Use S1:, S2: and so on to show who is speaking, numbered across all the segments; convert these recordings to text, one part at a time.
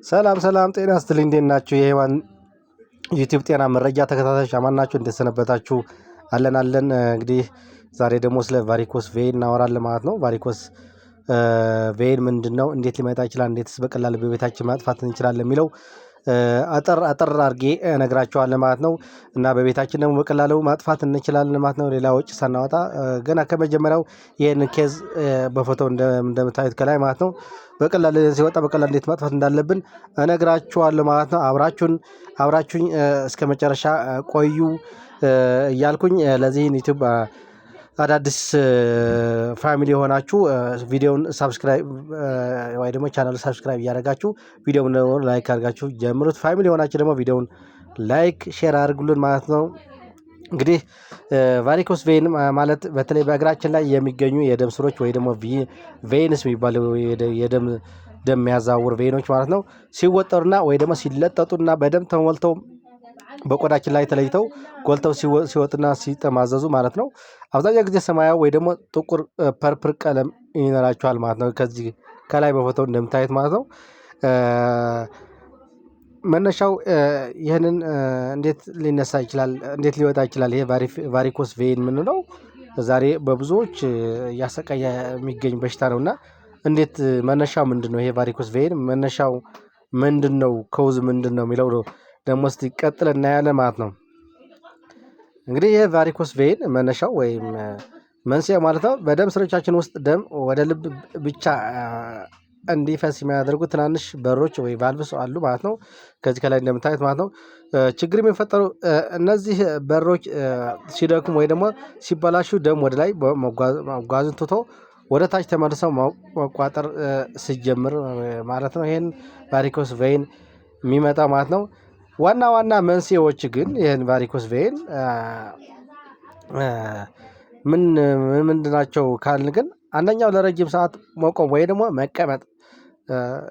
S1: ሰላም ሰላም ጤና ይስጥልኝ እንዴት ናችሁ? የሔዋን ዩቲዩብ ጤና መረጃ ተከታታዮች አማን ናችሁ? እንዴት ሰነበታችሁ? አለን እንግዲህ ዛሬ ደግሞ ስለ ቫሪኮስ ቬን እናወራለን ማለት ነው። ቫሪኮስ ቬን ምንድነው? እንዴት ሊመጣ ይችላል? እንዴትስ በቀላሉ በቤታችን ማጥፋት እንችላለን የሚለው አጠር አድርጌ እነግራችኋለሁ ማለት ነው። እና በቤታችን ደግሞ በቀላሉ ማጥፋት እንችላለን ማለት ነው። ሌላ ወጪ ሳናወጣ ገና ከመጀመሪያው ይሄን ኬዝ በፎቶ እንደምታዩት ከላይ ማለት ነው በቀላሉ ሲወጣ በቀላሉ እንዴት ማጥፋት እንዳለብን እነግራችኋለሁ ማለት ነው። አብራችሁኝ እስከ መጨረሻ ቆዩ እያልኩኝ ለዚህን ዩቲዩብ አዳዲስ ፋሚሊ የሆናችሁ ቪዲዮውን ሰብስክራይብ ወይ ደግሞ ቻናል ሰብስክራይብ እያደረጋችሁ ቪዲዮውን ላይክ አድርጋችሁ ጀምሩት። ፋሚሊ የሆናችሁ ደግሞ ቪዲዮውን ላይክ ሼር አድርጉልን ማለት ነው። እንግዲህ ቫሪኮስ ቬን ማለት በተለይ በእግራችን ላይ የሚገኙ የደም ስሮች ወይ ደግሞ ቬንስ የሚባለው የደም የሚያዛውር ቬኖች ማለት ነው ሲወጠሩና ወይ ደግሞ ሲለጠጡና በደም ተሞልተው በቆዳችን ላይ ተለይተው ጎልተው ሲወጡና ሲጠማዘዙ ማለት ነው። አብዛኛው ጊዜ ሰማያዊ ወይ ደግሞ ጥቁር ፐርፕል ቀለም ይኖራቸዋል ማለት ነው። ከዚህ ከላይ በፎቶው እንደምታዩት ማለት ነው። መነሻው ይህንን እንዴት ሊነሳ ይችላል? እንዴት ሊወጣ ይችላል? ይሄ ቫሪኮስ ቬን የምንለው ዛሬ በብዙዎች እያሰቃየ የሚገኝ በሽታ ነውና እንዴት መነሻው ምንድነው? ይሄ ቫሪኮስ ቬን መነሻው ምንድነው? ኮዝ ምንድነው የሚለው ደግሞ እስቲ ቀጥለን እናያለን ማለት ነው። እንግዲህ ይሄ ቫሪኮስ ቬን መነሻው ወይም መንስኤ ማለት ነው በደም ስሮቻችን ውስጥ ደም ወደ ልብ ብቻ እንዲፈስ የሚያደርጉ ትናንሽ በሮች ወይ ቫልቭስ አሉ ማለት ነው። ከዚህ ከላይ እንደምታዩት ማለት ነው ችግር የሚፈጠሩ እነዚህ በሮች ሲደክሙ ወይ ደግሞ ሲበላሹ ደም ወደ ላይ መጓዝን ትቶ ወደ ታች ተመልሰው መቋጠር ሲጀምር ማለት ነው። ይሄን ቫሪኮስ ቬን የሚመጣ ማለት ነው። ዋና መንስኤዎች ግን ይሄን ቫሪኮስ ቬን ምንድናቸው ካልን ግን አንደኛው ለረጅም ሰዓት መቆም ወይ ደግሞ መቀመጥ።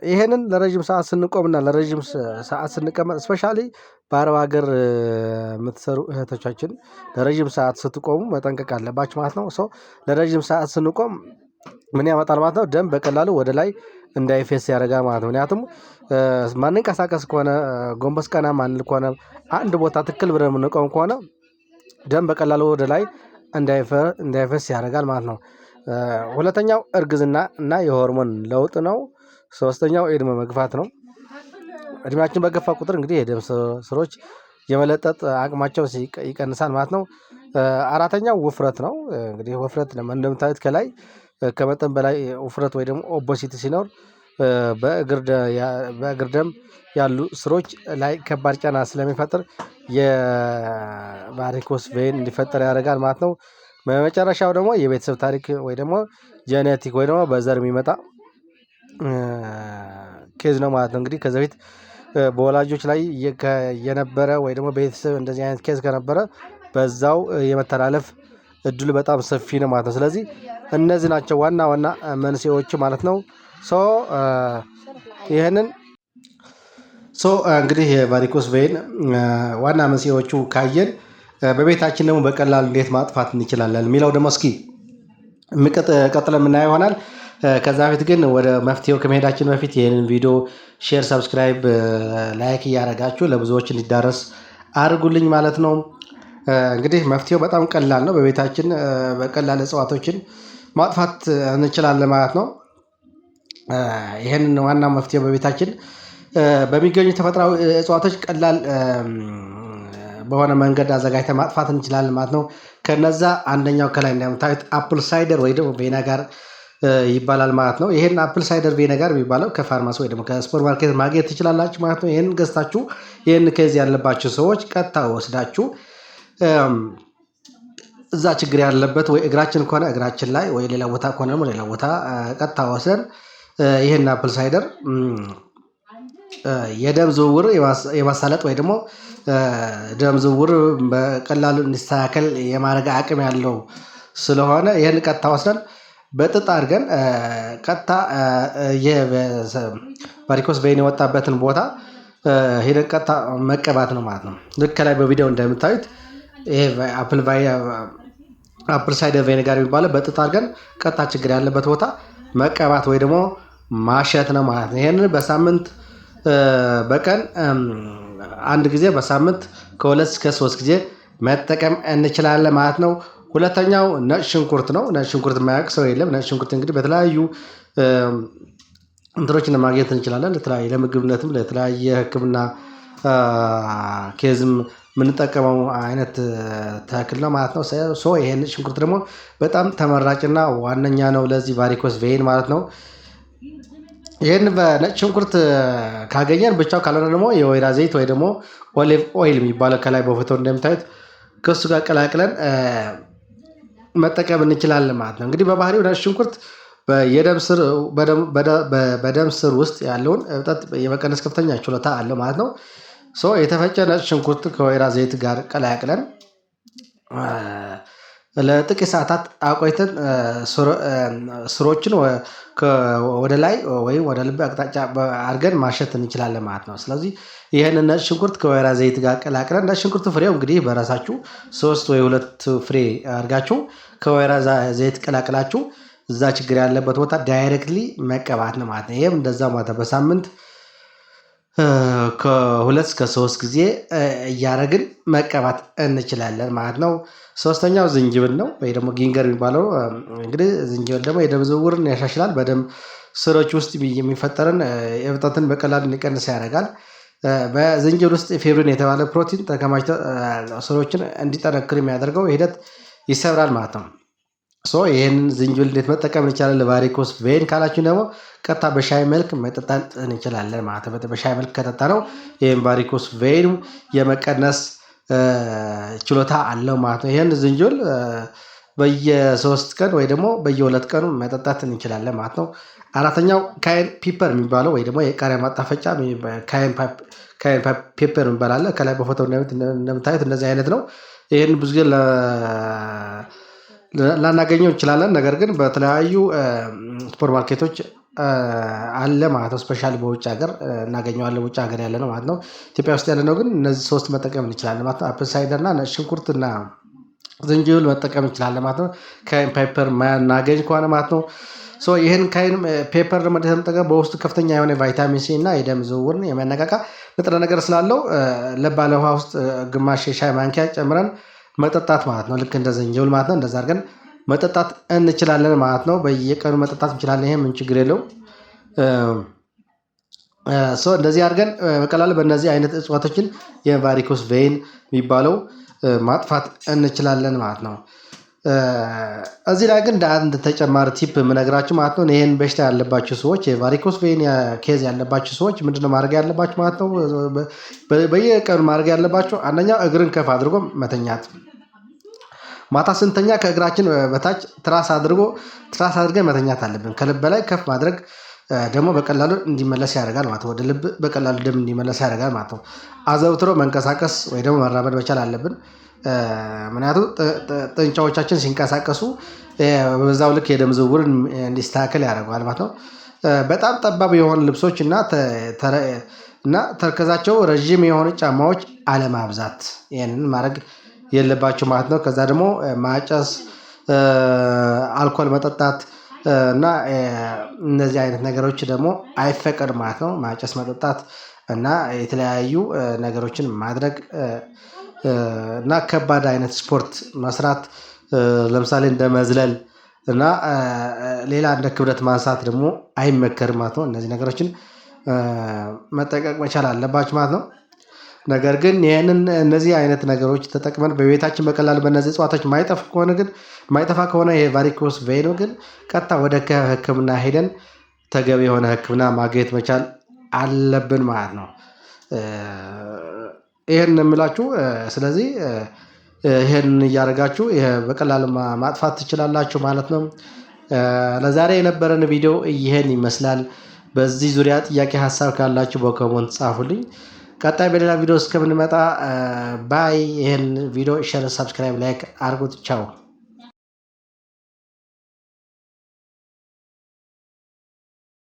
S1: ይሄንን ለረጅም ሰዓት ስንቆምና ለረጅም ሰዓት ስንቀመጥ ስፔሻሊ በአረብ ሀገር የምትሰሩ እህቶቻችን ለረጅም ሰዓት ስትቆሙ መጠንቀቅ አለባችሁ ማለት ነው። ለረጅም ሰዓት ስንቆም ምን ያመጣል ማለት ነው? ደም በቀላሉ ወደ ላይ እንዳይፈስ ያደርጋል ማለት ነው። ምክንያቱም ማንንቀሳቀስ ከሆነ ጎንበስ ቀና ማንል ከሆነ አንድ ቦታ ትክክል ብለን የምንቆም ከሆነ ደም በቀላሉ ወደ ላይ እንዳይፈስ ያደርጋል ማለት ነው። ሁለተኛው እርግዝና እና የሆርሞን ለውጥ ነው። ሶስተኛው የእድሜ መግፋት ነው። እድሜያችን በገፋ ቁጥር እንግዲህ የደም ስሮች የመለጠጥ አቅማቸው ይቀንሳል ማለት ነው። አራተኛው ውፍረት ነው። እንግዲህ ውፍረት እንደምታዩት ከላይ ከመጠን በላይ ውፍረት ወይ ደግሞ ኦቦሲቲ ሲኖር በእግር ደም ያሉ ስሮች ላይ ከባድ ጫና ስለሚፈጥር የቫሪኮስ ቬን እንዲፈጠር ያደርጋል ማለት ነው። በመጨረሻው ደግሞ የቤተሰብ ታሪክ ወይ ደግሞ ጄኔቲክ ወይ ደግሞ በዘር የሚመጣ ኬዝ ነው ማለት ነው። እንግዲህ ከዚህ በፊት በወላጆች ላይ የነበረ ወይ ደግሞ ቤተሰብ እንደዚህ አይነት ኬዝ ከነበረ በዛው የመተላለፍ እድሉ በጣም ሰፊ ነው ማለት ነው። ስለዚህ እነዚህ ናቸው ዋና መንስኤዎች ማለት ነው። ይሄንን እንግዲህ የቫሪኮስ ቬን ዋና መንስኤዎቹ ካየን በቤታችን ደግሞ በቀላሉ እንዴት ማጥፋት እንችላለን የሚለው ደግሞ እስኪ ቀጥለን የምናየው ይሆናል። ከዛ በፊት ግን ወደ መፍትሄው ከመሄዳችን በፊት ይህንን ቪዲዮ ሼር፣ ሰብስክራይብ፣ ላይክ እያደረጋችሁ ለብዙዎች እንዲዳረስ አድርጉልኝ ማለት ነው። እንግዲህ መፍትሄው በጣም ቀላል ነው። በቤታችን በቀላል እጽዋቶችን ማጥፋት እንችላለን ማለት ነው። ይህንን ዋና መፍትሄው በቤታችን በሚገኙ ተፈጥሯዊ እጽዋቶች ቀላል በሆነ መንገድ አዘጋጅተን ማጥፋት እንችላለን ማለት ነው። ከነዛ አንደኛው ከላይ እንደምታዩት አፕል ሳይደር ወይ ደግሞ ቬነጋር ይባላል ማለት ነው። ይሄን አፕል ሳይደር ቬነጋር የሚባለው ከፋርማሲ ወይ ደግሞ ከሱፐር ማርኬት ማግኘት ትችላላችሁ ማለት ነው። ይሄን ገዝታችሁ ይሄን ከዚህ ያለባችሁ ሰዎች ቀጥታ ወስዳችሁ እዛ ችግር ያለበት ወይ እግራችን ከሆነ እግራችን ላይ ወይ ሌላ ቦታ ከሆነ ደግሞ ሌላ ቦታ ቀጥታ ወስደን ይሄን አፕል ሳይደር የደም ዝውውር የማሳለጥ ወይ ደግሞ ደም ዝውውር በቀላሉ እንዲስተካከል የማድረግ አቅም ያለው ስለሆነ ይሄን ቀጥታ ወስደን በጥጥ አድርገን ቀጥታ የቫሪኮስ ቬን የወጣበትን ቦታ ሄደን ቀጥታ መቀባት ነው ማለት ነው። ልክ ከላይ በቪዲዮ እንደምታዩት ይሄ አፕል ሳይደር ቬነጋር የሚባለው በጥጥ አድርገን ቀጥታ ችግር ያለበት ቦታ መቀባት ወይ ደግሞ ማሸት ነው ማለት ነው። ይሄንን በሳምንት በቀን አንድ ጊዜ በሳምንት ከ2 እስከ 3 ጊዜ መጠቀም እንችላለን ማለት ነው። ሁለተኛው ነጭ ሽንኩርት ነው። ነጭ ሽንኩርት የማያውቅ ሰው የለም። ነጭ ሽንኩርት እንግዲህ በተለያዩ እንትኖችን ማግኘት እንችላለን። ለተለያየ ለምግብነትም ለተለያየ ሕክምና ኬዝም የምንጠቀመው አይነት ተክል ነው ማለት ነው። ይሄን ሽንኩርት ደግሞ በጣም ተመራጭና ዋነኛ ነው ለዚህ ቫሪኮስ ቬይን ማለት ነው። ይህን በነጭ ሽንኩርት ካገኘን ብቻው ካልሆነ ደግሞ የወይራ ዘይት ወይ ደግሞ ኦሊቭ ኦይል የሚባለው ከላይ በፎቶ እንደምታዩት ከሱ ጋር ቀላቅለን መጠቀም እንችላለን ማለት ነው። እንግዲህ በባህሪው ነጭ ሽንኩርት በደም ስር ውስጥ ያለውን እብጠት የመቀነስ ከፍተኛ ችሎታ አለው ማለት ነው። የተፈጨ ነጭ ሽንኩርት ከወይራ ዘይት ጋር ቀላቅለን ለጥቂት ሰዓታት አቆይተን ስሮችን ወደ ላይ ወይም ወደ ልብ አቅጣጫ አድርገን ማሸት እንችላለን ማለት ነው። ስለዚህ ይህንን ነጭ ሽንኩርት ከወይራ ዘይት ጋር ቀላቅለን ነጭ ሽንኩርት ፍሬው እንግዲህ በራሳችሁ 3 ወይ 2 ፍሬ አድርጋችሁ ከወይራ ዘይት ቀላቅላችሁ እዛ ችግር ያለበት ቦታ ዳይሬክትሊ መቀባት ነው ማለት ነው። ይሄም እንደዛ ማለት በሳምንት ከ2 እስከ 3 ጊዜ እያደረግን መቀባት እንችላለን ማለት ነው። ሶስተኛው ዝንጅብል ነው ወይ ደግሞ ጊንገር የሚባለው እንግዲህ ዝንጅብል ደግሞ የደም ዝውውርን ያሻሽላል። በደም ስሮች ውስጥ የሚፈጠርን እብጠትን በቀላሉ እንዲቀንስ ያደርጋል። በዝንጅብል ውስጥ ፌብሪን የተባለ ፕሮቲን ተከማችቶ ስሮችን እንዲጠነክር የሚያደርገው ሂደት ይሰብራል ማለት ነው። ይህንን ዝንጅብል እንዴት መጠቀም እንችላለን ለቫሪኮስ ቬን ካላችሁ ደግሞ ቀጥታ በሻይ መልክ መጠጣት እንችላለን ማለት ነው። በሻይ መልክ ከጠጣ ነው ይህን ቫሪኮስ ቬን የመቀነስ ችሎታ አለው ማለት ነው። ይህን ዝንጅብል በየ3 ቀን ወይ ደግሞ በየ2 ቀኑ መጠጣት እንችላለን ማለት ነው። አራተኛው ካይን ፒፐር የሚባለው ወይ ደግሞ የቃሪያ ማጣፈጫ ካይን ፔፐር የሚባል አለ። ከላይ በፎቶ እንደምታዩት እንደዚህ አይነት ነው። ይህን ብዙ ጊዜ ላናገኘው እንችላለን። ነገር ግን በተለያዩ ሱፐር ማርኬቶች አለ ማለት ነው። ስፔሻሊ በውጭ ሀገር እናገኘዋለን። ውጭ ሀገር ያለ ነው ማለት ነው። ኢትዮጵያ ውስጥ ያለ ነው ግን እነዚህ 3 መጠቀም እንችላለን ማለት ነው። አፕል ሳይደር እና ነጭ ሽንኩርት እና ዝንጅብል መጠቀም እንችላለን ማለት ነው። ካይን ፔፐር ማናገኝ ከሆነ ማለት ነው። ይህን ካይን ፔፐር ደግሞ መጠቀም በውስጡ ከፍተኛ የሆነ ቫይታሚን ሲ እና የደም ዝውውርን የሚያነቃቃ ንጥረ ነገር ስላለው ለብ ባለ ውሃ ውስጥ ግማሽ የሻይ ማንኪያ ጨምረን መጠጣት ማለት ነው። ልክ እንደ ዝንጅብል ማለት ነው። እንደዛ አድርገን መጠጣት እንችላለን ማለት ነው። በየቀኑ መጠጣት እንችላለን። ይሄ ምን ችግር የለውም። እንደዚህ አድርገን በቀላሉ በእነዚህ አይነት እጽዋቶችን የቫሪኮስ ቬይን የሚባለው ማጥፋት እንችላለን ማለት ነው። እዚህ ላይ ግን እንደ አንድ ተጨማሪ ቲፕ የምነግራችሁ ማለት ነው ይሄን በሽታ ያለባችሁ ሰዎች የቫሪኮስ ቬይን ኬዝ ያለባችሁ ሰዎች ምንድነው ማድረግ ያለባችሁ ማለት ነው። በየቀኑ ማድረግ ያለባችሁ አንደኛው እግርን ከፍ አድርጎ መተኛት። ማታ ስንተኛ ከእግራችን በታች ትራስ አድርገን መተኛት አለብን። ከልብ በላይ ከፍ ማድረግ ደግሞ በቀላሉ እንዲመለስ ያደርጋል ማለት ነው። ወደ ልብ በቀላሉ ደም እንዲመለስ ያደርጋል ማለት ነው። አዘውትሮ መንቀሳቀስ ወይ ደግሞ መራመድ መቻል አለብን። ምክንያቱም ጡንቻዎቻችን ሲንቀሳቀሱ በዛው ልክ የደም ዝውውር እንዲስተካከል ያደርገዋል ማለት ነው። በጣም ጠባብ የሆኑ ልብሶች እና ተረከዛቸው ረዥም የሆኑ ጫማዎች አለማብዛት ይህንን ማድረግ የለባቸው ማለት ነው። ከዛ ደግሞ ማጨስ፣ አልኮል መጠጣት እና እነዚህ አይነት ነገሮች ደግሞ አይፈቀድም ማለት ነው። ማጨስ፣ መጠጣት እና የተለያዩ ነገሮችን ማድረግ እና ከባድ አይነት ስፖርት መስራት ለምሳሌ እንደ መዝለል እና ሌላ እንደ ክብደት ማንሳት ደግሞ አይመከርም ማለት ነው። እነዚህ ነገሮችን መጠንቀቅ መቻል አለባችሁ ማለት ነው። ነገር ግን እነዚህ አይነት ነገሮች ተጠቅመን በቤታችን በቀላሉ በእነዚህ እጽዋቶች ማይጠፋ ከሆነ ይሄ ቫሪኮስ ቬይኑ ግን ቀጥታ ወደ ሕክምና ሄደን ተገቢ የሆነ ሕክምና ማግኘት መቻል አለብን ማለት ነው። ይሄን የምላችሁ ስለዚህ ይሄን እያደረጋችሁ በቀላሉ ማጥፋት ትችላላችሁ ማለት ነው። ለዛሬ የነበረን ቪዲዮ ይሄን ይመስላል። በዚህ ዙሪያ ጥያቄ ሀሳብ ካላችሁ በኮሜንት ጻፉልኝ። ቀጣይ በሌላ ቪዲዮ እስከምንመጣ ባይ። ይሄን ቪዲዮ ሼር፣ ሰብስክራይብ፣ ላይክ አድርጉት። ቻው